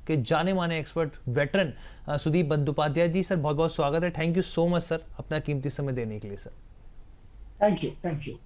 के जाने माने एक्सपर्ट वेटरन सुदीप बंदोपाध्याय जी। सर बहुत बहुत स्वागत है, thank you so much sir अपना कीमती समय देने के लिए सर। Thank you.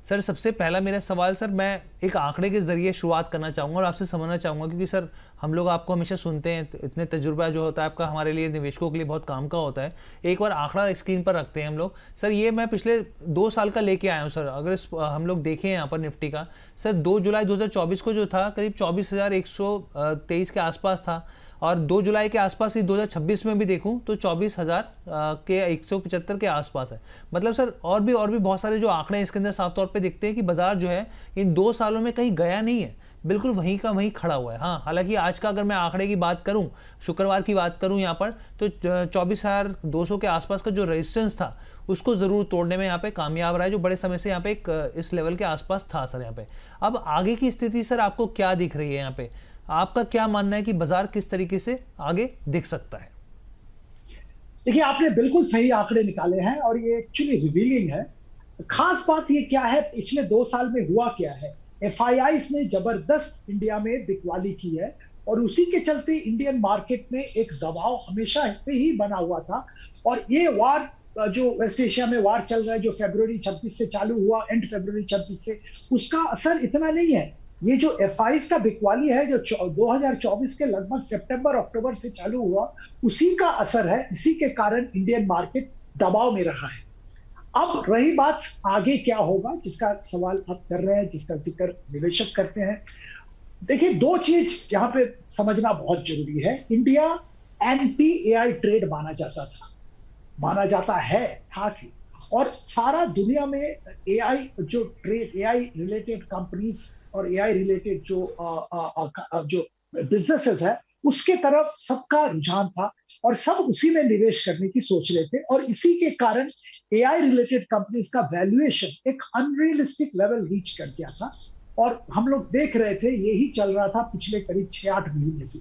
सर सबसे पहला मेरा सवाल, सर मैं एक आंकड़े के जरिए शुरुआत करना चाहूँगा और आपसे समझना चाहूँगा, क्योंकि सर हम लोग आपको हमेशा सुनते हैं, इतने तजुर्बा जो होता है आपका हमारे लिए निवेशकों के लिए बहुत काम का होता है। एक बार आंकड़ा स्क्रीन पर रखते हैं हम लोग। सर ये मैं पिछले 2 साल का लेके आया हूँ सर। अगर हम लोग देखें यहाँ पर निफ्टी का, सर 2 जुलाई 2024 को जो था करीब 24,123 के आसपास था, और 2 जुलाई के आसपास ही 2026 में भी देखूं तो 24,000 के 175 के आसपास है। मतलब सर और भी बहुत सारे जो आंकड़े इसके अंदर साफ तौर पे दिखते हैं कि बाजार जो है इन 2 सालों में कहीं गया नहीं है, बिल्कुल वहीं का वहीं खड़ा हुआ है। हाँ, हालांकि आज का अगर मैं आंकड़े की बात करूं, शुक्रवार की बात करूं यहाँ पर, तो 24,200 के आसपास का जो रेजिस्टेंस था उसको जरूर तोड़ने में यहाँ पे कामयाब रहा है, जो बड़े समय से यहाँ पे इस लेवल के आसपास था सर। यहाँ पे अब आगे की स्थिति सर आपको क्या दिख रही है? यहाँ पे आपका क्या मानना है कि बाजार किस तरीके से आगे दिख सकता है? देखिए, आपने बिल्कुल सही आंकड़े निकाले हैं और ये एक्चुअली रिवीलिंग है। खास बात ये क्या है, पिछले 2 साल में हुआ क्या है, एफआईआईस ने जबरदस्त इंडिया में बिकवाली की है और उसी के चलते इंडियन मार्केट में एक दबाव हमेशा से ही बना हुआ था। और ये वार जो वेस्ट एशिया में वार चल रहा है, जो फरवरी 26 से चालू हुआ, एंड फरवरी 26 से, उसका असर इतना नहीं है। ये जो एफआईआईस का बिकवाली है जो 2024 के लगभग सितंबर अक्टूबर से चालू हुआ, उसी का असर है। इसी के कारण इंडियन मार्केट दबाव में रहा है। अब रही बात आगे क्या होगा, जिसका सवाल आप कर रहे हैं, जिसका जिक्र निवेशक करते हैं। देखिए, 2 चीज यहाँ पे समझना बहुत जरूरी है। इंडिया एंटी एआई ट्रेड माना जाता था, माना जाता है, था कि, और सारा दुनिया में एआई जो ट्रेड, एआई रिलेटेड कंपनीज और एआई रिलेटेड जो बिजनेसेस है, उसके तरफ सबका रुझान था और सब उसी में निवेश करने की सोच रहे थे। और इसी के कारण एआई रिलेटेड कंपनीज का वैल्यूएशन एक अनरियलिस्टिक लेवल रीच कर गया था और हम लोग देख रहे थे यही चल रहा था पिछले करीब 6-8 महीने से।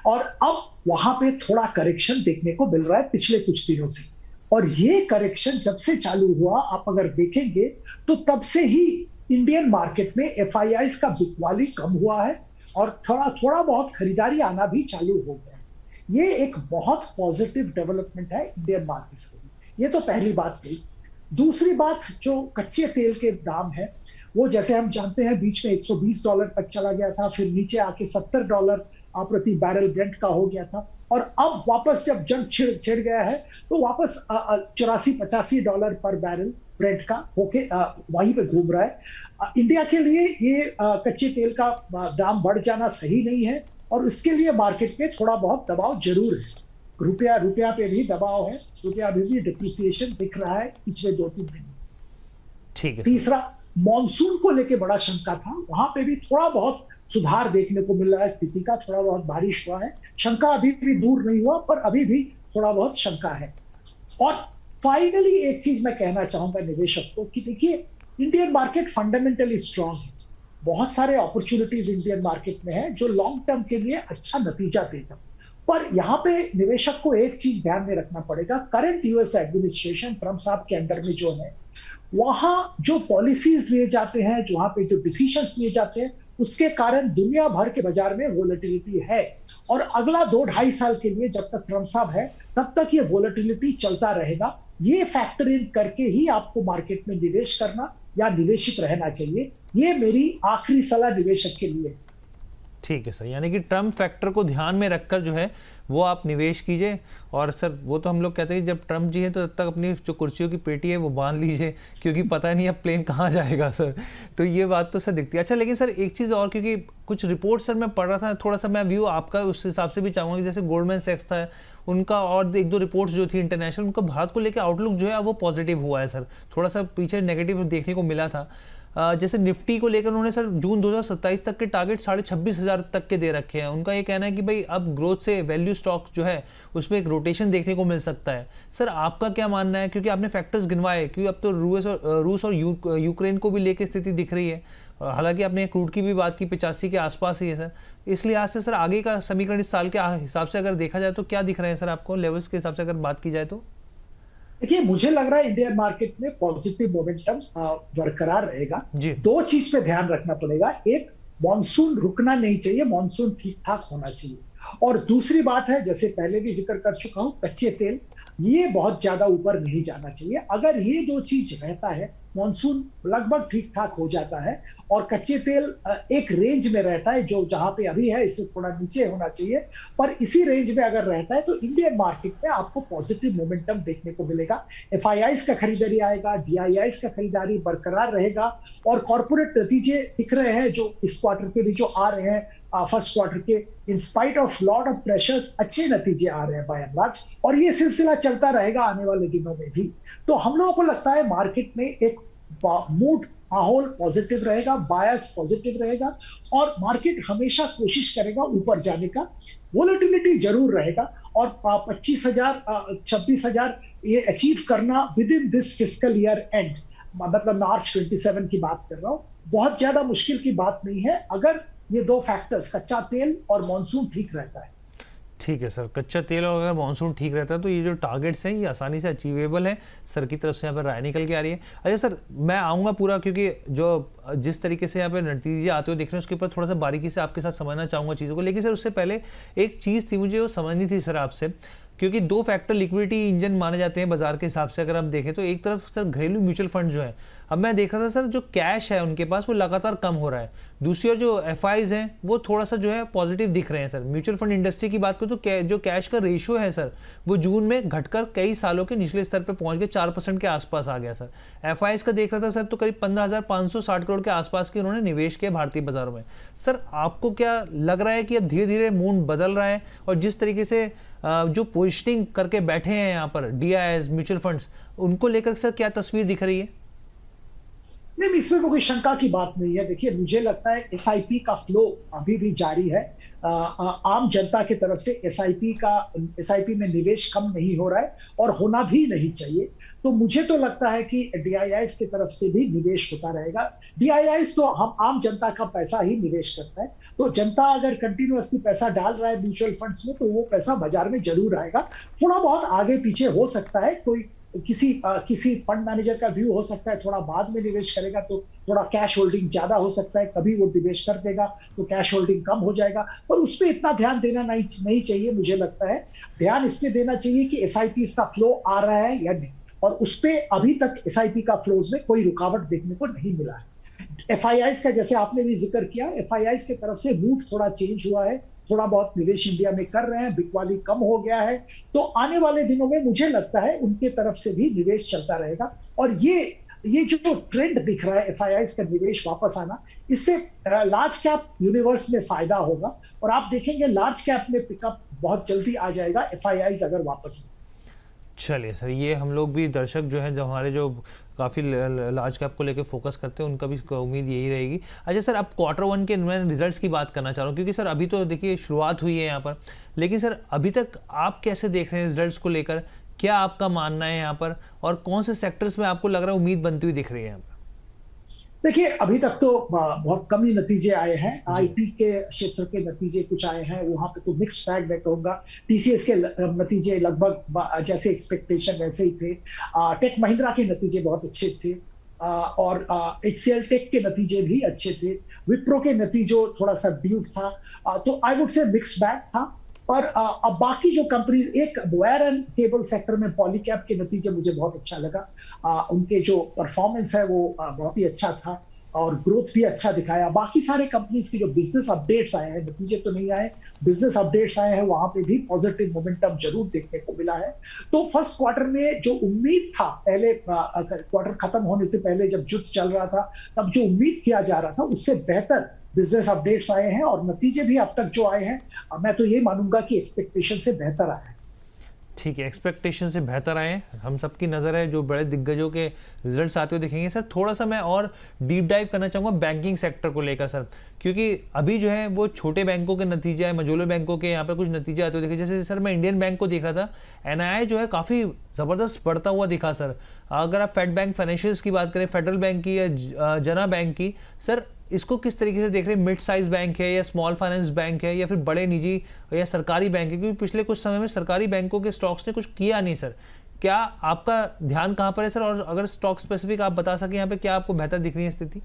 और अब वहां पे थोड़ा करेक्शन देखने को मिल रहा है पिछले कुछ दिनों से। और ये करेक्शन जब से चालू हुआ, आप अगर देखेंगे तो तब से ही इंडियन मार्केट में एफआईआईस का बिकवाली कम हुआ है और थोड़ा बहुत खरीदारी आना भी चालू हो गया है। ये एक बहुत पॉजिटिव डेवलपमेंट है इंडियन मार्केट्स के लिए। ये तो पहली बात गई। दूसरी बात, जो कच्चे तेल के दाम है, वो जैसे हम जानते हैं बीच में $120 तक चला गया था, फिर नीचे आके $70 प्रति बैरल ब्रेंट का हो गया था, और अब वापस जब जंग छिड़ गया है तो वापस $84-85 पर बैरल ब्रेंट का होके वहीं पे घूम रहा है। इंडिया के लिए ये कच्चे तेल का दाम बढ़ जाना सही नहीं है और इसके लिए मार्केट में थोड़ा बहुत दबाव जरूर है। रुपया पे भी दबाव है, रुपया अभी भी डिप्रिसिएशन दिख रहा है पिछले 2-3 दिन। ठीक है। तीसरा, मॉनसून को लेके बड़ा शंका था, वहां पे भी थोड़ा बहुत सुधार देखने को मिल रहा है स्थिति का, थोड़ा बहुत बारिश हुआ है, शंका अभी भी दूर नहीं हुआ पर अभी भी थोड़ा बहुत शंका है। और फाइनली एक चीज मैं कहना चाहूंगा निवेशक को कि देखिए, इंडियन मार्केट फंडामेंटली स्ट्रांग है। बहुत सारे अपॉर्चुनिटीज इंडियन मार्केट में है जो लॉन्ग टर्म के लिए अच्छा नतीजा देगा। पर यहाँ पे निवेशक को एक चीज ध्यान में रखना पड़ेगा, करंट यूएस एडमिनिस्ट्रेशन ट्रम्प साहब के अंडर में जो है, वहां जो पॉलिसीज लिए जाते हैं, वहां पे जो डिसीजंस लिए जाते हैं, उसके कारण दुनिया भर के बाजार में वोलेटिलिटी है। और अगला 2-2.5 साल के लिए जब तक ट्रम्प साहब है तब तक ये वोलेटिलिटी चलता रहेगा। ये फैक्टर इन करके ही आपको मार्केट में निवेश करना या निवेशित रहना चाहिए। ये मेरी आखिरी सलाह निवेशक के लिए। ठीक है सर, यानी कि ट्रम्प फैक्टर को ध्यान में रखकर जो है वो आप निवेश कीजिए। और सर वो तो हम लोग कहते हैं कि जब ट्रम्प जी है तो तब तक अपनी जो कुर्सियों की पेटी है वो बांध लीजिए, क्योंकि पता नहीं अब प्लेन कहाँ जाएगा सर। तो ये बात तो सर दिखती है। अच्छा, लेकिन सर एक चीज़ और, क्योंकि कुछ रिपोर्ट सर मैं पढ़ रहा था, थोड़ा सा मैं व्यू आपका उस हिसाब से भी चाहूँगा कि जैसे गोल्डमैन सैक्स था उनका और 1-2 रिपोर्ट्स जो थी इंटरनेशनल, उनका भारत को लेकर आउटलुक जो है वो पॉजिटिव हुआ है सर। थोड़ा सा पीछे नेगेटिव देखने को मिला था। जैसे निफ्टी को लेकर उन्होंने सर जून 2027 तक के टारगेट 26,500 तक के दे रखे हैं। उनका ये कहना है कि भाई अब ग्रोथ से वैल्यू स्टॉक जो है उसमें एक रोटेशन देखने को मिल सकता है। सर आपका क्या मानना है, क्योंकि आपने फैक्टर्स गिनवाए, क्योंकि अब तो रूस और यूक्रेन को भी लेकर स्थिति दिख रही है। हालांकि आपने क्रूड की भी बात की, 85 के आसपास ही है सर। इसलिए आज से सर आगे का समीकरण इस साल के हिसाब से अगर देखा जाए तो क्या दिख रहे हैं सर आपको लेवल्स के हिसाब से अगर बात की जाए तो? देखिए, मुझे लग रहा है इंडियन मार्केट में पॉजिटिव मोमेंटम बरकरार रहेगा। 2 चीज पे ध्यान रखना पड़ेगा। एक, मॉनसून रुकना नहीं चाहिए, मॉनसून ठीक ठाक होना चाहिए। और दूसरी बात है, जैसे पहले भी जिक्र कर चुका हूं, कच्चे तेल, ये बहुत ज्यादा ऊपर नहीं जाना चाहिए। अगर ये दो चीज रहता है, मॉनसून लगभग ठीक ठाक हो जाता है और कच्चे तेल एक रेंज में रहता है, जो जहां पे अभी है इससे थोड़ा नीचे होना चाहिए, पर इसी रेंज में अगर रहता है तो इंडियन मार्केट में आपको पॉजिटिव मोमेंटम देखने को मिलेगा। एफआईआईज का खरीदारी आएगा, डीआईआईज का खरीदारी बरकरार रहेगा और कॉर्पोरेट नतीजे दिख रहे हैं जो इस क्वार्टर के भी जो आ रहे हैं, फर्स्ट क्वार्टर के, in spite of lot of pressures अच्छे नतीजे आ रहे हैं बाय एंड लार्ज, और ये सिलसिला चलता रहेगा आने वाले दिनों में भी। तो हम लोगों को लगता है मार्केट में एक मूड, माहौल पॉजिटिव रहेगा, बायस पॉजिटिव रहेगा और मार्केट हमेशा कोशिश करेगा ऊपर जाने का। वोलेटिलिटी जरूर रहेगा और 25,000 26,000 ये अचीव करना with in this fiscal year and, मतलब मार्च 27 की बात कर रहा हूं, बहुत ज्यादा मुश्किल की बात नहीं है अगर ये दो फैक्टर्स, कच्चा तेल और मॉनसून, ठीक रहता है। ठीक है सर, कच्चा तेल और अगर मानसून ठीक रहता है तो ये जो टारगेट्स हैं ये आसानी से अचीवेबल हैं। सर की तरफ से यहाँ पर राय निकल के आ रही है। अच्छा सर, मैं आऊँगा पूरा, क्योंकि जो जिस तरीके से यहाँ पे नतीजे आते हुए दिख रहे हैं उसके ऊपर थोड़ा सा बारीकी से आपके साथ समझना चाहूँगा चीज़ों को। लेकिन सर उससे पहले एक चीज़ थी मुझे वो समझनी थी सर आपसे, क्योंकि दो फैक्टर लिक्विडिटी इंजन माने जाते हैं बाजार के हिसाब से। अगर हम देखें तो एक तरफ सर घरेलू म्यूचुअल फंड जो है, अब मैं देख रहा था सर जो कैश है उनके पास वो लगातार कम हो रहा है। दूसरी ओर जो एफआईज हैं वो थोड़ा सा जो है पॉजिटिव दिख रहे हैं सर। म्यूचुअल फंड इंडस्ट्री की बात करूँ तो जो कैश का रेशियो है सर वो जून में घटकर कई सालों के निचले स्तर पर पहुंच गए, 4% के आसपास आ गया सर। एफआईज का देख रहा था सर तो करीब 15,560 करोड़ के आसपास के उन्होंने निवेश किया भारतीय बाजारों में। सर आपको क्या लग रहा है कि अब धीरे धीरे मूड बदल रहा है और जिस तरीके से जो पोजिशनिंग करके बैठे हैं यहाँ पर डीआईएस म्यूचुअल फंड्स, उनको लेकर सर क्या तस्वीर दिख रही है? नहीं, इसमें कोई शंका की बात नहीं है। देखिए, मुझे लगता है एसआईपी का फ्लो अभी भी जारी है। आम जनता की तरफ से एसआईपी में निवेश कम नहीं हो रहा है और होना भी नहीं चाहिए। तो मुझे तो लगता है कि डीआईआईस की तरफ से भी निवेश होता रहेगा। डीआईआईस तो हम आम जनता का पैसा ही निवेश करता है, तो जनता अगर कंटिन्यूअसली पैसा डाल रहा है म्यूचुअल फंड्स में तो वो पैसा बाजार में जरूर आएगा। थोड़ा बहुत आगे पीछे हो सकता है, कोई किसी फंड मैनेजर का व्यू हो सकता है थोड़ा बाद में निवेश करेगा तो थोड़ा कैश होल्डिंग ज्यादा हो सकता है, कभी वो निवेश कर देगा तो कैश होल्डिंग कम हो जाएगा, पर उस पर इतना ध्यान देना नहीं चाहिए। मुझे लगता है ध्यान इस पे देना चाहिए कि एसआईपी का फ्लो आ रहा है या नहीं, और उस पे अभी तक एसआईपी का फ्लोज में कोई रुकावट देखने को नहीं मिला है। एफआईआईस का जैसे आपने भी जिक्र किया, एफआईआईस की तरफ से मूड थोड़ा चेंज हुआ है, थोड़ा बहुत निवेश इंडिया में कर रहे हैं, बिकवाली कम हो गया है, तो आने वाले दिनों में मुझे लगता है उनके तरफ से भी निवेश चलता रहेगा। और ये जो ट्रेंड दिख रहा है एफआईआईस का निवेश वापस आना, इससे लार्ज कैप यूनिवर्स में फायदा होगा और आप देखेंगे लार्ज कैप में पिकअप बहुत जल्दी आ जाएगा एफआईआईस अगर वापस। चलिए सर, ये हम लोग भी दर्शक जो है, जो हमारे जो काफ़ी लार्ज कैप को लेकर फोकस करते हैं, उनका भी उम्मीद यही रहेगी। अच्छा सर, अब क्वार्टर वन के मैं रिजल्ट्स की बात करना चाह रहा हूँ, क्योंकि सर अभी तो देखिए शुरुआत हुई है यहाँ पर, लेकिन सर अभी तक आप कैसे देख रहे हैं रिजल्ट्स को लेकर? क्या आपका मानना है यहाँ पर और कौन से सेक्टर्स में आपको लग रहा है उम्मीद बनती हुई दिख रही है यहाँ पर? देखिए, अभी तक तो बहुत कम ही नतीजे आए हैं। आईटी के क्षेत्र के नतीजे कुछ आए हैं, वहां पे तो मिक्स बैग मैं कहूंगा। टीसीएस के नतीजे लगभग जैसे एक्सपेक्टेशन वैसे ही थे। टेक महिंद्रा के नतीजे बहुत अच्छे थे और एचसीएल टेक के नतीजे भी अच्छे थे। विप्रो के नतीजों थोड़ा सा ड्यूट था, तो I would say mix bag था। पर अब बाकी जो कंपनीज, एक वायर एंड केबल सेक्टर में पॉलीकैब के नतीजे मुझे बहुत अच्छा लगा। उनके जो परफॉर्मेंस है वो बहुत ही अच्छा था और ग्रोथ भी अच्छा दिखाया। बाकी सारे कंपनीज की जो बिजनेस अपडेट्स आए हैं, नतीजे तो नहीं आए, बिजनेस अपडेट्स आए हैं, वहां पे भी पॉजिटिव मोमेंटम जरूर देखने को मिला है। तो फर्स्ट क्वार्टर में जो उम्मीद था, पहले क्वार्टर खत्म होने से पहले जब युद्ध चल रहा था तब जो उम्मीद किया जा रहा था उससे बेहतर बिजनेस अपडेट्स आए हैं और नतीजे भी अब तक जो आए हैं, मैं तो ये मानूंगा कि एक्सपेक्टेशन से बेहतर आए हैं। ठीक है, एक्सपेक्टेशन से बेहतर आए हैं। हम सबकी नज़र है जो बड़े दिग्गजों के रिजल्ट्स आते हुए दिखेंगे। सर थोड़ा सा मैं और डीप डाइव करना चाहूँगा बैंकिंग सेक्टर को लेकर सर, क्योंकि अभी जो है वो छोटे बैंकों के नतीजे आए, मझोले बैंकों के यहाँ पर कुछ नतीजे आते हुए दिखे। जैसे सर मैं इंडियन बैंक को देख रहा था, एनआईआई जो है काफ़ी ज़बरदस्त बढ़ता हुआ दिखा सर। अगर आप फेड बैंक फाइनेंशियल्स की बात करें, फेडरल बैंक की या जना बैंक की, सर इसको किस तरीके से देख रहे हैं? मिड साइज बैंक है या स्मॉल फाइनेंस बैंक है या फिर बड़े निजी या सरकारी बैंक है? क्योंकि पिछले कुछ समय में सरकारी बैंकों के स्टॉक्स ने कुछ किया नहीं सर। क्या आपका ध्यान कहाँ पर है सर? और अगर स्टॉक स्पेसिफिक आप बता सकें यहाँ पे, क्या आपको बेहतर दिख रही है स्थिति?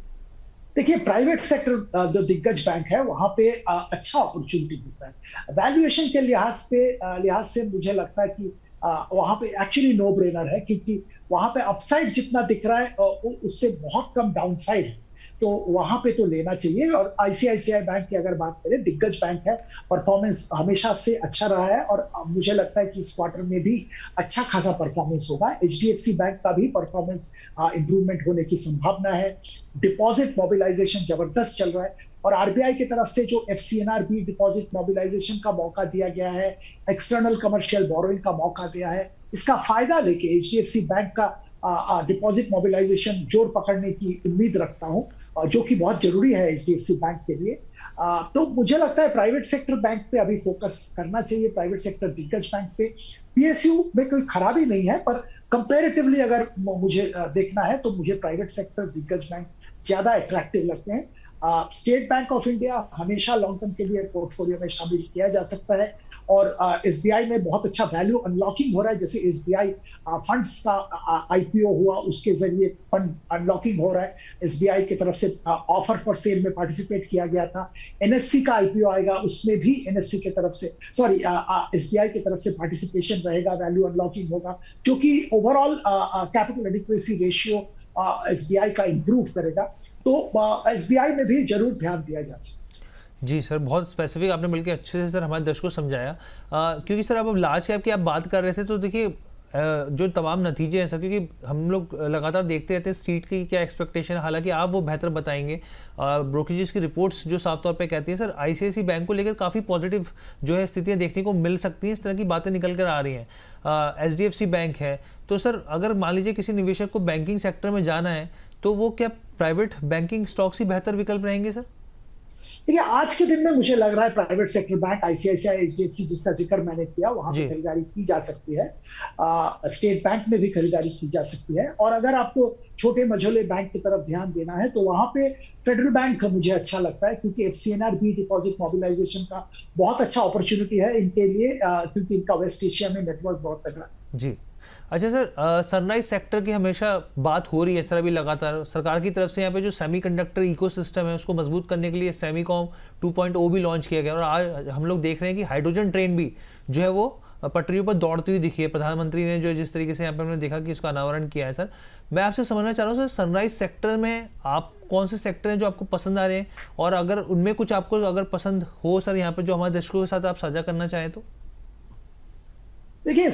देखिए, प्राइवेट सेक्टर जो दिग्गज बैंक है वहां पे अच्छा अपॉर्चुनिटी मिलता है वैल्यूएशन के लिहाज से मुझे लगता है कि वहां पे एक्चुअली नो ब्रेनर है, क्योंकि वहां पे अपसाइड जितना दिख रहा है उससे बहुत कम डाउनसाइड है। तो वहां पे तो लेना चाहिए। और आईसीआईसीआई बैंक की अगर बात करें, दिग्गज बैंक है, परफॉर्मेंस हमेशा से अच्छा रहा है और मुझे लगता है कि इस क्वार्टर में भी अच्छा खासा परफॉर्मेंस होगा। एचडीएफसी बैंक का भी परफॉर्मेंस इंप्रूवमेंट होने की संभावना है। डिपॉजिट मोबिलाइजेशन जबरदस्त चल रहा है और आरबीआई की तरफ से जो एफसीएनआरबी डिपॉजिट मोबिलाइजेशन का मौका दिया गया है, एक्सटर्नल कमर्शियल बोरोइंग का मौका दिया है, इसका फायदा लेके एचडीएफसी बैंक का डिपॉजिट मोबिलाइजेशन जोर पकड़ने की उम्मीद रखता हूं, जो कि बहुत जरूरी है एचडीएफसी बैंक के लिए। तो मुझे लगता है प्राइवेट सेक्टर बैंक पे अभी फोकस करना चाहिए, प्राइवेट सेक्टर दिग्गज बैंक पे। पीएसयू में कोई खराबी नहीं है, पर कंपैरेटिवली अगर मुझे देखना है तो मुझे प्राइवेट सेक्टर दिग्गज बैंक ज्यादा अट्रैक्टिव लगते हैं। स्टेट बैंक ऑफ इंडिया हमेशा लॉन्ग टर्म के लिए पोर्टफोलियो में शामिल किया जा सकता है और एसबीआई में बहुत अच्छा वैल्यू अनलॉकिंग हो रहा है। जैसे एसबीआई फंड्स का आईपीओ हुआ, उसके जरिए फंड अनलॉकिंग हो रहा है। एसबीआई की तरफ से ऑफर फॉर सेल में पार्टिसिपेट किया गया था। एनएससी का आईपीओ आएगा, उसमें भी एनएससी की तरफ से एसबीआई की तरफ से पार्टिसिपेशन रहेगा, वैल्यू अनलॉकिंग होगा, जो कि overall capital adequacy ratio SBI का इंप्रूव करेगा। तो एसबीआई में भी जरूर ध्यान दिया जा सकता है। जी सर, बहुत स्पेसिफिक आपने मिलकर अच्छे से सर हमारे दर्शकों को समझाया। क्योंकि सर अब लार्ज कैप की आप बात कर रहे थे, तो देखिए जो तमाम नतीजे हैं सर, क्योंकि हम लोग लगातार देखते रहते हैं स्ट्रीट की क्या एक्सपेक्टेशन है, हालांकि आप वो बेहतर बताएंगे। ब्रोकरेजेस की रिपोर्ट्स जो साफ तौर पे कहती है सर आईसीआईसीआई बैंक को लेकर काफ़ी पॉजिटिव जो है स्थितियां देखने को मिल सकती हैं, इस तरह की बातें निकल कर आ रही हैं। एचडीएफसी बैंक है, तो सर अगर मान लीजिए किसी निवेशक को बैंकिंग सेक्टर में जाना है, तो वो क्या प्राइवेट बैंकिंग स्टॉक्स ही बेहतर विकल्प रहेंगे सर? देखिए, आज के दिन में मुझे लग रहा है private sector bank ICICI, HDFC जिसका जिक्र मैंने किया, वहां पे खरीदारी की जा सकती है। स्टेट बैंक में भी खरीदारी की जा सकती है। और अगर आपको छोटे मझोले बैंक की तरफ ध्यान देना है तो वहां पे फेडरल बैंक मुझे अच्छा लगता है, क्योंकि एफसीएनआरबी डिपॉजिट मोबिलाइजेशन का बहुत अच्छा अपॉर्चुनिटी है इनके लिए, क्योंकि इनका वेस्ट एशिया में नेटवर्क बहुत तगड़ा जी। अच्छा सर, सनराइज सेक्टर की हमेशा बात हो रही है सर, अभी लगातार सरकार की तरफ से यहाँ पे जो सेमीकंडक्टर इकोसिस्टम है उसको मजबूत करने के लिए सेमीकॉम 2.0 भी लॉन्च किया गया और आज हम लोग देख रहे हैं कि हाइड्रोजन ट्रेन भी जो है वो पटरियों पर दौड़ती हुई दिखी है। प्रधानमंत्री ने जो जिस तरीके से यहाँ पे हमने देखा कि उसका अनावरण किया है सर, मैं आपसे समझना चाह रहा हूँ सर, सनराइज सेक्टर में आप कौन से सेक्टर हैं जो आपको पसंद आ रहे हैं, और अगर उनमें कुछ आपको अगर पसंद हो सर यहाँ पे जो हमारे दर्शकों के साथ आप साझा करना चाहें तो? देखिए,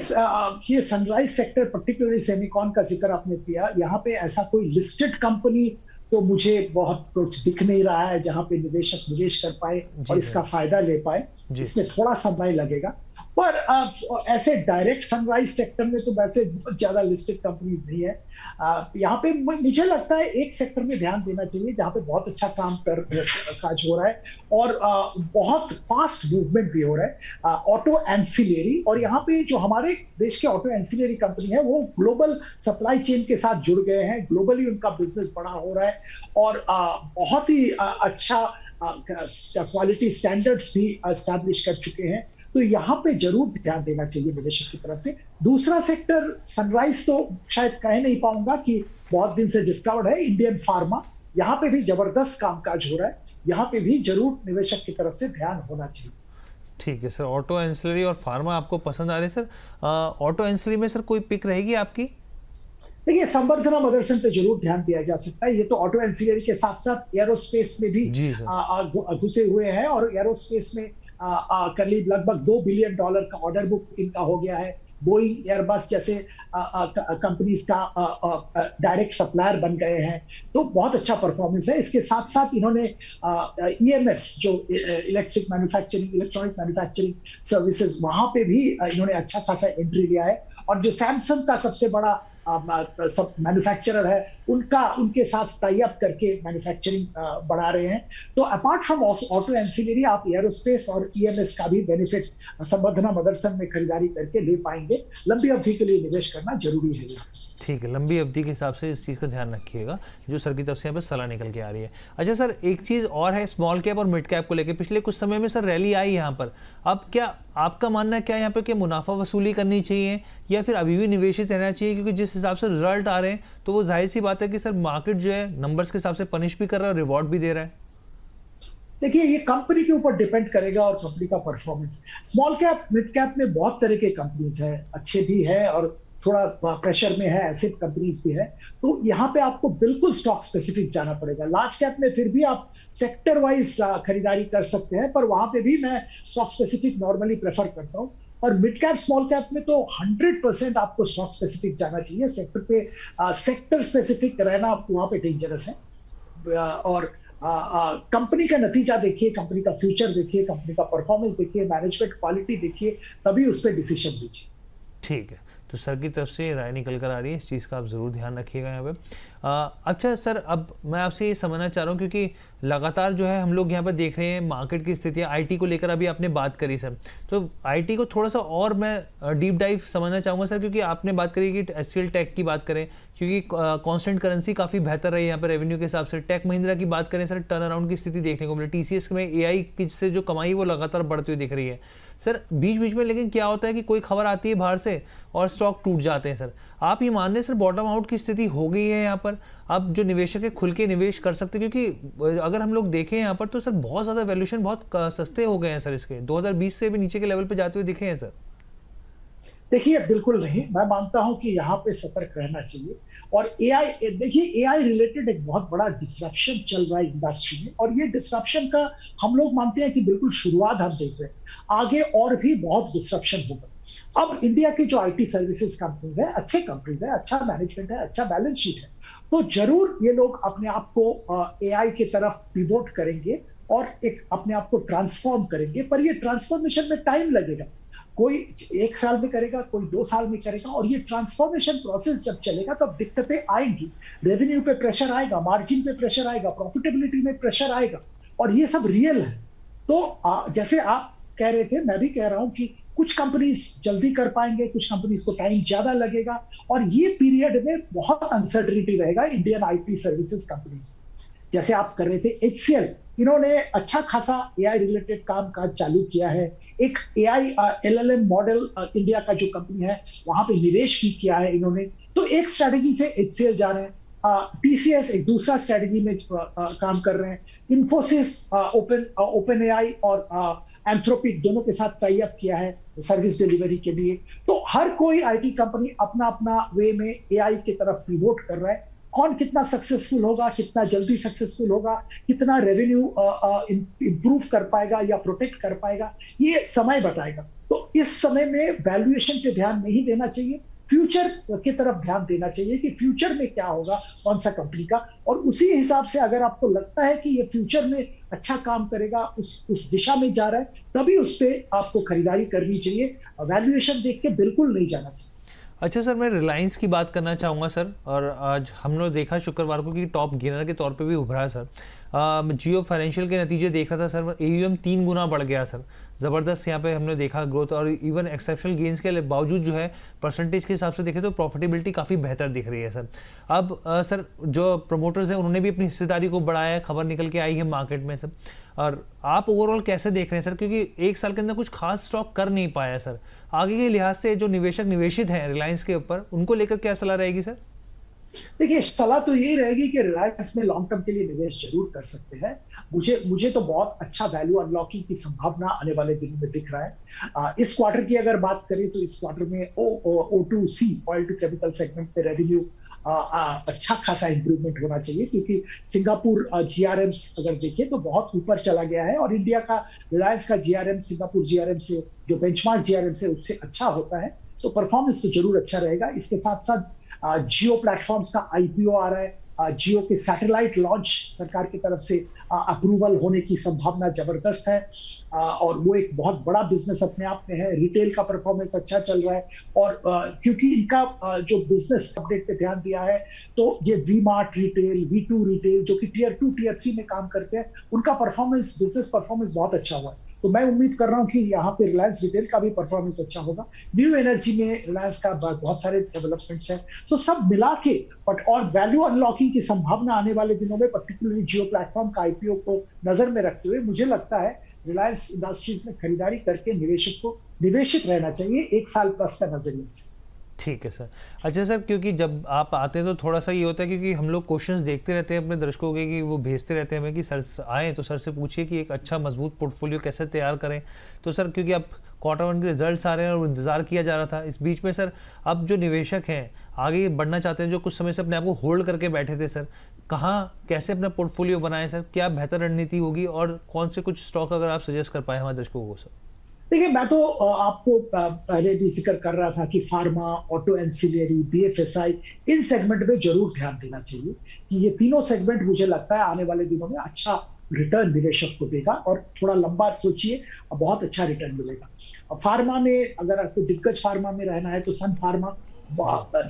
ये सनराइज सेक्टर पर्टिकुलरली सेमीकॉन का जिक्र आपने किया, यहाँ पे ऐसा कोई लिस्टेड कंपनी तो मुझे बहुत कुछ दिख नहीं रहा है जहां पे निवेशक निवेश कर पाए और इसका फायदा ले पाए। इसमें थोड़ा समय लगेगा, पर ऐसे डायरेक्ट सनराइज सेक्टर में तो वैसे बहुत ज्यादा लिस्टेड कंपनीज नहीं है। यहाँ पे मुझे लगता है एक सेक्टर में ध्यान देना चाहिए जहाँ पे बहुत अच्छा काज हो रहा है और बहुत फास्ट मूवमेंट भी हो रहा है, ऑटो एंसिलरी। और यहाँ पे जो हमारे देश के ऑटो एंसिलरी कंपनी है वो ग्लोबल सप्लाई चेन के साथ जुड़ गए हैं, ग्लोबली उनका बिजनेस बड़ा हो रहा है और बहुत ही अच्छा क्वालिटी स्टैंडर्ड्स भी एस्टैब्लिश कर चुके हैं। तो यहाँ पे जरूर ध्यान देना चाहिए निवेशक की तरफ से। दूसरा सेक्टर सनराइज तो शायद कह नहीं पाऊंगा कि बहुत दिन से डिस्कवर्ड है, इंडियन फार्मा, यहाँ पे भी जबरदस्त कामकाज हो रहा है, यहाँ पे भी जरूर निवेशक की तरफ से ध्यान होना चाहिए। ठीक है सर, ऑटो एंसिलरी और फार्मा आपको पसंद आ रहे हैं सर। ऑटो एंसिलरी में सर कोई पिक रहेगी आपकी? देखिए, संवर्धना मदरसन पे जरूर ध्यान दिया जा सकता है। ये तो ऑटो एंसिलरी के साथ साथ एरोस्पेस में भी घुसे हुए हैं और एरोस्पेस में करीब लगभग $2 बिलियन का ऑर्डर बुक इनका हो गया है। बोइंग, एयरबस जैसे कंपनीज का डायरेक्ट सप्लायर बन गए हैं, तो बहुत अच्छा परफॉर्मेंस है। इसके साथ साथ इन्होंने ईएमएस जो इलेक्ट्रॉनिक मैन्युफैक्चरिंग सर्विसेज, वहां पे भी इन्होंने अच्छा खासा एंट्री लिया है। और जो सैमसंग का सबसे बड़ा सब मैन्युफैक्चरर है, उनके साथ टाई अप करके मैन्युफैक्चरिंग बढ़ा रहे हैं। तो अपार्ट फ्रॉम ऑटो एंसिलरी आप एरोस्पेस और ईएमएस का भी बेनिफिट संवर्धना मदरसन में खरीदारी करके ले पाएंगे। लंबी अवधि के लिए निवेश करना जरूरी है। ठीक है, लंबी अवधि के हिसाब से इस चीज़ का ध्यान रखिएगा, जो सर की तरफ से यहाँ पे सलाह निकल के आ रही है। अच्छा सर, एक चीज़ और है स्मॉल कैप और मिड कैप को लेके, पिछले कुछ समय में सर रैली आई यहाँ पर, अब क्या आपका मानना है क्या यहाँ पे कि मुनाफा वसूली करनी चाहिए या फिर अभी भी निवेशित रहना चाहिए? क्योंकि जिस हिसाब से रिजल्ट आ रहे हैं तो वो जाहिर सी बात है कि सर मार्केट जो है नंबर्स के हिसाब से पनिश भी कर रहा है और रिवॉर्ड भी दे रहा है। देखिए, ये कंपनी के ऊपर डिपेंड करेगा और कंपनी का performance. Small cap mid cap में बहुत तरह के कंपनीज है, अच्छे भी है और थोड़ा प्रेशर में है, ऐसे कंपनीज भी है। तो यहाँ पे आपको बिल्कुल स्टॉक स्पेसिफिक जाना पड़ेगा। लार्ज कैप में फिर भी आप सेक्टर वाइज खरीदारी कर सकते हैं, पर वहां पे भी मैं स्टॉक स्पेसिफिक नॉर्मली प्रेफर करता हूँ। और मिड कैप स्मॉल कैप में तो 100% आपको स्टॉक स्पेसिफिक जाना चाहिए। सेक्टर पे सेक्टर स्पेसिफिक रहना वहां पे डेंजरस है। और कंपनी का नतीजा देखिए, कंपनी का फ्यूचर देखिए, कंपनी का परफॉर्मेंस देखिए, मैनेजमेंट क्वालिटी देखिए, तभी उस पर डिसीजन लीजिए। ठीक है, तो सर की तरफ से राय निकल कर आ रही है, इस चीज़ का आप ज़रूर ध्यान रखिएगा यहाँ पे। अच्छा सर, अब मैं आपसे ये समझना चाह रहा हूँ क्योंकि लगातार जो है हम लोग यहाँ पर देख रहे हैं मार्केट की स्थितियाँ, आईटी को लेकर अभी आपने बात करी सर, तो आईटी को थोड़ा सा और मैं डीप डाइव समझना चाहूँगा सर, क्योंकि आपने बात करी कि एचसीएल टेक की बात करें, क्योंकि कांस्टेंट करेंसी काफ़ी बेहतर रही यहाँ पर रेवेन्यू के हिसाब से। टेक महिंद्रा की बात करें सर, टर्न अराउंड की स्थिति देखने को मिली। टीसीएस में एआई की से जो कमाई वो लगातार बढ़ती हुई दिख रही है सर। बीच बीच में लेकिन क्या होता है कि कोई खबर आती है बाहर से और स्टॉक टूट जाते हैं सर। आप ये मान रहे सर बॉटम आउट की स्थिति हो गई है यहाँ पर, अब जो निवेशक है खुल के निवेश कर सकते हैं? क्योंकि अगर हम लोग देखें यहाँ पर तो सर बहुत ज़्यादा वैल्यूएशन बहुत सस्ते हो गए हैं सर, इसके 2020 से भी नीचे के लेवल पे जाते हुए दिखे हैं सर। देखिए, बिल्कुल नहीं, मैं मानता हूं कि यहाँ पे सतर्क रहना चाहिए। और एआई, देखिए एआई रिलेटेड एक बहुत बड़ा डिसरप्शन चल रहा है इंडस्ट्री में, और ये डिसरप्शन का हम लोग मानते हैं कि बिल्कुल शुरुआत हम देख रहे हैं, आगे और भी बहुत डिसरप्शन होगा। अब इंडिया की जो आईटी सर्विसेज कंपनीज है, अच्छे कंपनीज है, अच्छा मैनेजमेंट है, अच्छा बैलेंस शीट है, तो जरूर ये लोग अपने आप को एआई की तरफ पिवोट करेंगे और एक अपने आप को ट्रांसफॉर्म करेंगे। पर ये ट्रांसफॉर्मेशन में टाइम लगेगा, कोई 1 साल में करेगा, कोई 2 साल में करेगा, और ये ट्रांसफॉर्मेशन प्रोसेस जब चलेगा तब दिक्कतें आएंगी। रेवेन्यू पे प्रेशर आएगा, मार्जिन पे प्रेशर आएगा, प्रॉफिटेबिलिटी में प्रेशर आएगा, और ये सब रियल है। तो जैसे आप कह रहे थे, मैं भी कह रहा हूं कि कुछ कंपनीज जल्दी कर पाएंगे, कुछ कंपनीज को टाइम ज्यादा लगेगा, और ये पीरियड में बहुत अनसर्टिनिटी रहेगा इंडियन आईटी सर्विसेज कंपनीज। जैसे आप कर रहे थे एचसीएल, इन्होंने अच्छा खासा एआई रिलेटेड काम काज चालू किया है। एक एआई एलएलएम मॉडल इंडिया का जो कंपनी है वहां पे निवेश भी किया है इन्होंने। तो एक स्ट्रेटेजी से एचसीएल जा रहे हैं, टीसीएस एक दूसरा स्ट्रेटेजी में काम कर रहे हैं। इन्फोसिस ओपन एआई और एंथ्रोपिक दोनों के साथ टाई अप किया है सर्विस डिलीवरी के लिए। तो हर कोई आईटी कंपनी अपना अपना वे में एआई की तरफ पिवोट कर रहा है। कौन कितना सक्सेसफुल होगा, कितना जल्दी सक्सेसफुल होगा, कितना रेवेन्यू इंप्रूव कर पाएगा या प्रोटेक्ट कर पाएगा, ये समय बताएगा। तो इस समय में वैल्यूएशन पे ध्यान नहीं देना चाहिए, फ्यूचर की तरफ ध्यान देना चाहिए कि फ्यूचर में क्या होगा कौन सा कंपनी का, और उसी हिसाब से अगर आपको लगता है कि ये फ्यूचर में अच्छा काम करेगा, उस दिशा में जा रहा है, तभी उस पर आपको खरीदारी करनी चाहिए। वैल्यूएशन देख के बिल्कुल नहीं जाना चाहिए। अच्छा सर, मैं रिलायंस की बात करना चाहूँगा सर, और आज हमने देखा शुक्रवार को कि टॉप गेनर के तौर पे भी उभरा है सर। जियो फाइनेंशियल के नतीजे देख रहा था सर, एयूएम 3 गुना बढ़ गया सर, ज़बरदस्त यहाँ पे हमने देखा ग्रोथ, और इवन एक्सेप्शनल गेंस के बावजूद जो है परसेंटेज के हिसाब से देखें तो प्रॉफिटेबिलिटी काफ़ी बेहतर दिख रही है सर। अब सर जो प्रमोटर्स हैं उन्होंने भी अपनी हिस्सेदारी को बढ़ाया है, खबर निकल के आई है मार्केट में सर, और आप ओवरऑल कैसे देख रहे हैं सर? क्योंकि 1 साल के अंदर कुछ खास स्टॉक कर नहीं पाया सर, आगे के लिहाज से जो निवेशक निवेशित हैं रिलायंस के ऊपर, उनको लेकर क्या सलाह रहेगी सर? देखिए, सलाह तो यही रहेगी कि रिलायंस में लॉन्ग टर्म के लिए निवेश जरूर कर सकते हैं। मुझे तो बहुत अच्छा वैल्यू अनलॉकिंग की संभावना आने वाले दिनों में दिख रहा है। इस क्वार्टर की अगर बात करें तो इस क्वार्टर में O2C oil to chemical segment पे रेवेन्यू अच्छा खासा इंप्रूवमेंट होना चाहिए, क्योंकि सिंगापुर जीआरएम्स अगर देखें तो बहुत ऊपर चला गया है, और इंडिया का रिलायंस का जीआरएम सिंगापुर जीआरएम से जो बेंचमार्क जीआरएम से उससे अच्छा होता है, तो परफॉर्मेंस तो जरूर अच्छा रहेगा। इसके साथ साथ जियो प्लेटफॉर्म्स का आईपीओ आ रहा है, जियो के सैटेलाइट लॉन्च सरकार की तरफ से अप्रूवल होने की संभावना जबरदस्त है, और वो एक बहुत बड़ा बिजनेस अपने आप में है। रिटेल का परफॉर्मेंस अच्छा चल रहा है, और क्योंकि इनका जो बिजनेस अपडेट पे ध्यान दिया है, तो ये we mart retail, V2 retail जो कि टियर 2 टियर 3 में काम करते हैं, उनका परफॉर्मेंस, बिजनेस परफॉर्मेंस बहुत अच्छा हुआ है। तो मैं उम्मीद कर रहा हूं कि यहाँ पे रिलायंस रिटेल का भी परफॉर्मेंस अच्छा होगा। न्यू एनर्जी में रिलायंस का बहुत सारे डेवलपमेंट्स हैं। तो सब मिला के बट और वैल्यू अनलॉकिंग की संभावना आने वाले दिनों में, पर्टिकुलरली जियो प्लेटफॉर्म का आईपीओ को नजर में रखते हुए, मुझे लगता है रिलायंस इंडस्ट्रीज में खरीदारी करके निवेशक को निवेशित रहना चाहिए 1 साल प्लस का नजरिए से। ठीक है सर। अच्छा सर, क्योंकि जब आप आते हैं तो थोड़ा सा ये होता है, क्योंकि हम लोग क्वेश्चंस देखते रहते हैं अपने दर्शकों के, कि वो भेजते रहते हैं हमें कि सर आएँ तो सर से पूछिए कि एक अच्छा मजबूत पोर्टफोलियो कैसे तैयार करें। तो सर क्योंकि अब क्वार्टर 1 के रिजल्ट्स आ रहे हैं और इंतजार किया जा रहा था, इस बीच में सर अब जो निवेशक हैं आगे बढ़ना चाहते हैं, जो कुछ समय से अपने आप को होल्ड करके बैठे थे सर, कहाँ कैसे अपना पोर्टफोलियो बनाएं सर, क्या बेहतर रणनीति होगी और कौन से कुछ स्टॉक अगर आप सजेस्ट कर पाए हमारे दर्शकों को सर? देखिए, मैं तो आपको पहले भी जिक्र कर रहा था कि फार्मा, ऑटो एंसिलियरी, बीएफएसआई, इन सेगमेंट में जरूर ध्यान देना चाहिए कि ये तीनों सेगमेंट मुझे लगता है आने वाले दिनों में अच्छा रिटर्न निवेशक को देगा और थोड़ा लंबा सोचिए, बहुत अच्छा रिटर्न मिलेगा। फार्मा में अगर आपको दिग्गज फार्मा में रहना है तो सन फार्मा,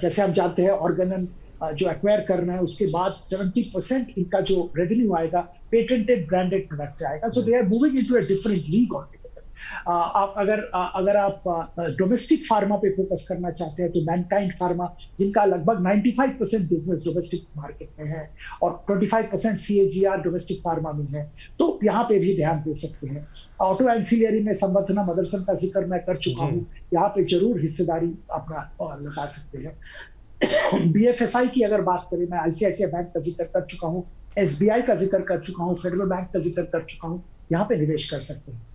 जैसे आप जानते हैं, ऑर्गेनन जो एक्वायर करना है, उसके बाद 70% इनका जो रेवेन्यू आएगा पेटेंटेड ब्रांडेड प्रोडक्ट से आएगा। So they are moving into a different league already. आप अगर आप डोमेस्टिक फार्मा पे फोकस करना चाहते हैं तो मैनकाइंड फार्मा, जिनका लगभग 95% बिजनेस डोमेस्टिक मार्केट में है और 25% सीएजीआर डोमेस्टिक फार्मा में है, तो यहाँ पे भी ध्यान दे सकते हैं। ऑटो एंसिलियरी में संवर्धना मदरसन का जिक्र मैं कर चुका हूँ, यहाँ पे जरूर हिस्सेदारी अपना लगा सकते हैं। बीएफएसआई की अगर बात करें, मैं आईसीआईसीआई बैंक का जिक्र कर चुका हूँ, एसबीआई का जिक्र कर चुका हूँ, फेडरल बैंक का जिक्र कर चुका हूँ, यहाँ पे निवेश कर सकते हैं।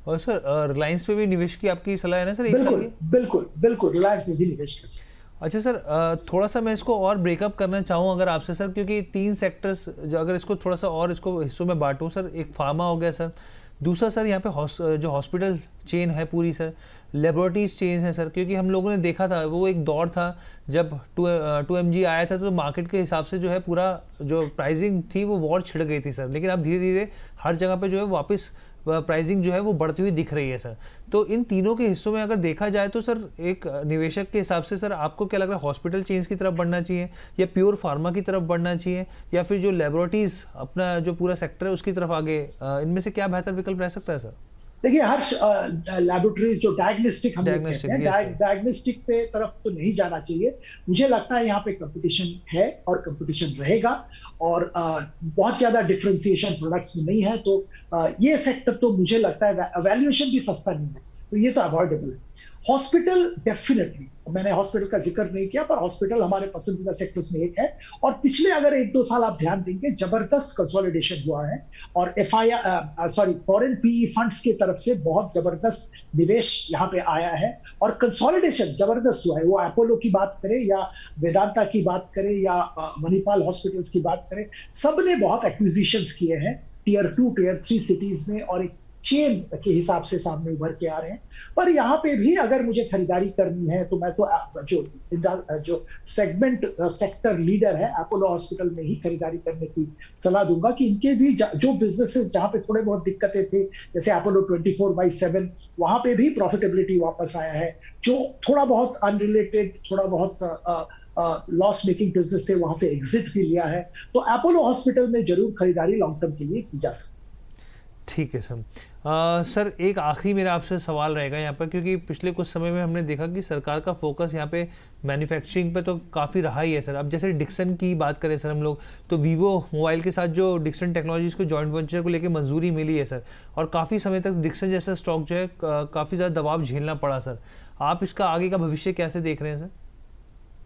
और सर रिलायंस पे भी निवेश की आपकी सलाह है ना सर? बिल्कुल बिल्कुल बिल्कुल, रिलायंस में भी निवेश कर सकते हैं। अच्छा सर, थोड़ा सा मैं इसको और ब्रेकअप करना चाहूँ अगर आपसे सर, क्योंकि 3 सेक्टर्स जो अगर इसको थोड़ा सा और इसको हिस्सों में बांटूँ सर, एक फार्मा हो गया सर, दूसरा सर यहाँ पे जो हॉस्पिटल चेन है पूरी सर, लेबोरेटरीज चेन है सर, क्योंकि हम लोगों ने देखा था वो एक दौर था जब 2mg आया था तो मार्केट के हिसाब से जो है पूरा जो प्राइसिंग थी वो वॉर छिड़ गई थी सर, लेकिन अब धीरे धीरे हर जगह पे जो है वापस प्राइसिंग जो है वो बढ़ती हुई दिख रही है सर। तो इन तीनों के हिस्सों में अगर देखा जाए तो सर एक निवेशक के हिसाब से सर आपको क्या लग रहा है, हॉस्पिटल चेन्स की तरफ बढ़ना चाहिए या प्योर फार्मा की तरफ बढ़ना चाहिए या फिर जो लेबोरेटरीज अपना जो पूरा सेक्टर है उसकी तरफ आगे, इनमें से क्या बेहतर विकल्प रह सकता है सर? देखिए, हर लैबोरेटरीज जो डायग्नोस्टिक हम लोग कहते हैं, डायग्नोस्टिक पे तरफ तो नहीं जाना चाहिए। मुझे लगता है यहाँ पे कंपटीशन है और कंपटीशन रहेगा और बहुत ज्यादा डिफरेंशिएशन प्रोडक्ट्स में नहीं है, तो ये सेक्टर तो मुझे लगता है वैल्यूएशन भी सस्ता नहीं है, तो ये तो अवॉइडेबल है। हॉस्पिटल डेफिनेटली, मैंने हॉस्पिटल का जिक्र नहीं किया पर हॉस्पिटल हमारे पसंदीदा सेक्टर्स में एक है और पिछले अगर 1-2 साल आप ध्यान देंगे जबरदस्त कंसोलिडेशन हुआ है और फॉरेन पीई फंड्स की तरफ से बहुत जबरदस्त निवेश यहाँ पे आया है और कंसोलिडेशन जबरदस्त हुआ है। वो अपोलो की बात करें या वेदांता की बात करें या मणिपाल हॉस्पिटल्स की बात करें, सबने बहुत एक्विजिशंस किए हैं टियर 2 टियर 3 सिटीज में और एक चेन के हिसाब से सामने उभर के आ रहे हैं। पर यहाँ पे भी अगर मुझे खरीदारी करनी है तो मैं तो जो सेक्टर लीडर है अपोलो हॉस्पिटल में ही खरीदारी करने की सलाह दूंगा कि इनके भी जो बिजनेसेस जहां पे थोड़े बहुत दिक्कतें थे, जैसे अपोलो 24/7, वहां पे भी प्रॉफिटेबिलिटी वापस आया है। जो थोड़ा बहुत अनरिलेटेड, थोड़ा बहुत लॉस मेकिंग बिजनेस थे, वहां से एग्जिट भी लिया है। तो अपोलो हॉस्पिटल में जरूर खरीदारी लॉन्ग टर्म के लिए की जा सकती है। ठीक है सर। सर एक आखिरी मेरा आपसे सवाल रहेगा यहाँ पर, क्योंकि पिछले कुछ समय में हमने देखा कि सरकार का फोकस यहाँ पे मैन्युफैक्चरिंग पे तो काफ़ी रहा ही है सर। अब जैसे डिक्सन की बात करें सर हम लोग, तो वीवो मोबाइल के साथ जो डिक्सन टेक्नोलॉजीज को जॉइंट वेंचर को लेकर मंजूरी मिली है सर, और काफ़ी समय तक डिक्सन जैसा स्टॉक जो है काफ़ी ज़्यादा दबाव झेलना पड़ा सर। आप इसका आगे का भविष्य कैसे देख रहे हैं सर?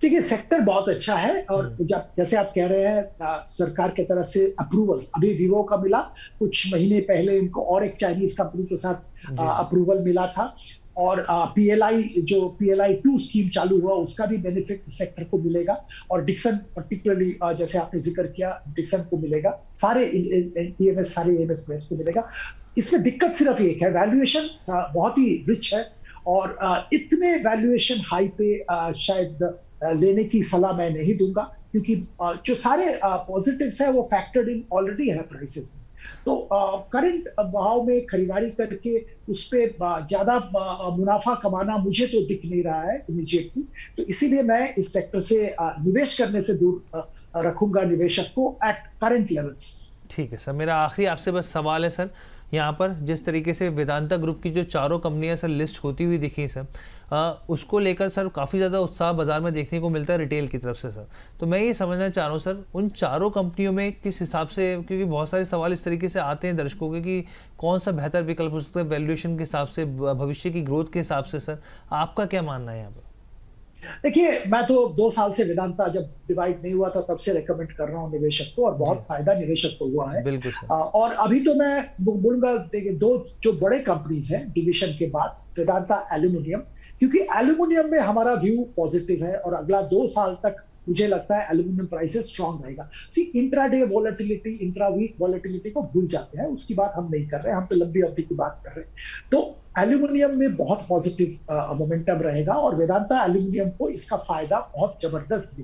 देखिए, सेक्टर बहुत अच्छा है और जब जैसे आप कह रहे हैं सरकार की तरफ से अप्रूवल्स अभी वीवो का मिला, कुछ महीने पहले इनको और एक चाइनीज कंपनी के साथ अप्रूवल मिला था और PLI 2 स्कीम चालू हुआ, उसका भी बेनिफिट सेक्टर को मिलेगा और डिक्सन पर्टिकुलरली जैसे आपने जिक्र किया डिक्सन को मिलेगा, सारे EMS प्लेयर्स को मिलेगा। इसमें दिक्कत सिर्फ एक है, वैल्यूएशन बहुत ही रिच है और इतने वैल्यूएशन हाई पे शायद लेने की सलाह मैं नहीं दूंगा, क्योंकि जो सारे पॉजिटिव्स है वो फैक्टर्ड इन ऑलरेडी है प्राइसेस में। तो करंट भाव में खरीदारी करके उस पे ज्यादा मुनाफा कमाना मुझे तो दिख नहीं रहा है इमीडिएटली, तो इसीलिए मैं इस सेक्टर से निवेश करने से दूर रखूंगा निवेशक को एट करंट लेवल्स। ठीक है सर, मेरा आखिरी आपसे बस सवाल है सर, यहाँ पर जिस तरीके से वेदांता ग्रुप की जो चारों कंपनियां सर लिस्ट होती हुई दिखी सर, उसको लेकर सर काफ़ी ज़्यादा उत्साह बाजार में देखने को मिलता है रिटेल की तरफ से सर। तो मैं ये समझना चाह रहा हूँ सर, उन चारों कंपनियों में किस हिसाब से, क्योंकि बहुत सारे सवाल इस तरीके से आते हैं दर्शकों के कि कौन सा बेहतर विकल्प हो सकता है वैल्यूएशन के हिसाब से, भविष्य की ग्रोथ के हिसाब से, सर आपका क्या मानना है यहाँ पर? देखिए, मैं तो 2 साल से वेदांता जब डिवाइड नहीं हुआ था तब से रेकमेंड कर रहा हूँ निवेशक को, और जी बहुत फायदा निवेशक को हुआ है। बिल्कुल सर। और अभी तो मैं बोलूंगा, देखिए, दो जो बड़े कंपनीज हैं डिवीजन के बाद, वेदांता एल्यूमिनियम, क्योंकि एल्यूमिनियम में हमारा व्यू पॉजिटिव है और अगला 2 साल तक मुझे लगता है एल्यूमिनियम प्राइसेस स्ट्रांग रहेगा। See, intraday volatility, intra week volatility को भूल जाते हैं, उसकी बात हम नहीं कर रहे हैं, हम तो लंबी अवधि की बात कर रहे हैं। तो एल्यूमिनियम में बहुत पॉजिटिव मोमेंटम रहेगा और वेदांता एल्यूमिनियम को इसका फायदा बहुत जबरदस्त भी।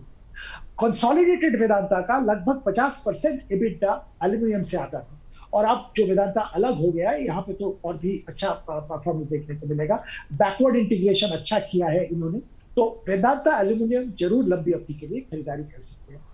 कंसोलिडेटेड वेदांता का लगभग 50% एबिटा एल्यूमिनियम से आता था, और अब जो वेदांता अलग हो गया है, यहाँ पे तो और भी अच्छा परफॉर्मेंस देखने को मिलेगा। बैकवर्ड इंटीग्रेशन अच्छा किया है इन्होंने, तो वेदांता एल्यूमिनियम जरूर लंबी अवधि के लिए खरीदारी कर सकते हैं।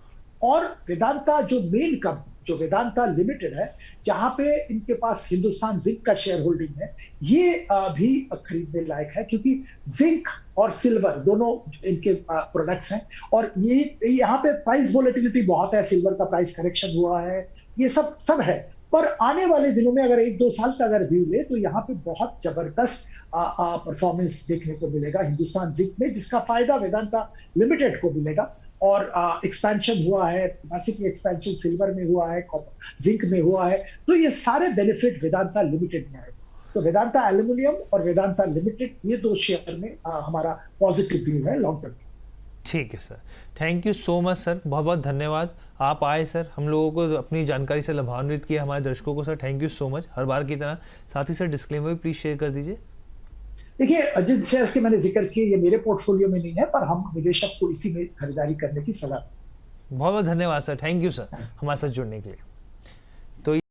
और वेदांता जो मेन कंपनी, जो वेदांता लिमिटेड है, जहां पे इनके पास हिंदुस्तान जिंक का शेयर होल्डिंग है, ये भी खरीदने लायक है, क्योंकि जिंक और सिल्वर दोनों इनके प्रोडक्ट्स हैं, और ये यहाँ पे प्राइस वोलेटिलिटी बहुत है, सिल्वर का प्राइस करेक्शन हुआ है, ये सब है। पर आने वाले दिनों में अगर 1-2 साल का अगर व्यू ले, तो यहाँ पे बहुत जबरदस्त परफॉर्मेंस देखने को मिलेगा हिंदुस्तान जिंक में, जिसका फायदा वेदांता लिमिटेड को मिलेगा। और एक्सपेंशन हुआ है, कैपेसिटी एक्सपेंशन सिल्वर में हुआ है, जिंक में हुआ है, तो ये सारे बेनिफिट वेदांता लिमिटेड में आए। तो वेदांता एल्यूमिनियम और वेदांता लिमिटेड, ये 2 शेयर में हमारा पॉजिटिव व्यू है लॉन्ग टर्म। ठीक है sir, thank you so much sir, बहुत बहुत धन्यवाद आप आए सर, हम लोगों को अपनी जानकारी से लाभान्वित किया, हमारे दर्शकों को sir thank you so much हर बार की तरह। साथ ही सर डिस्क्लेमर भी प्लीज शेयर कर दीजिए। देखिए, जिन शेयर्स के मैंने जिक्र किए, ये मेरे पोर्टफोलियो में नहीं है, पर हम निवेशक को इसी में खरीदारी करने की सलाह। बहुत बहुत धन्यवाद सर, थैंक यू सर हमारे साथ जुड़ने के लिए। तो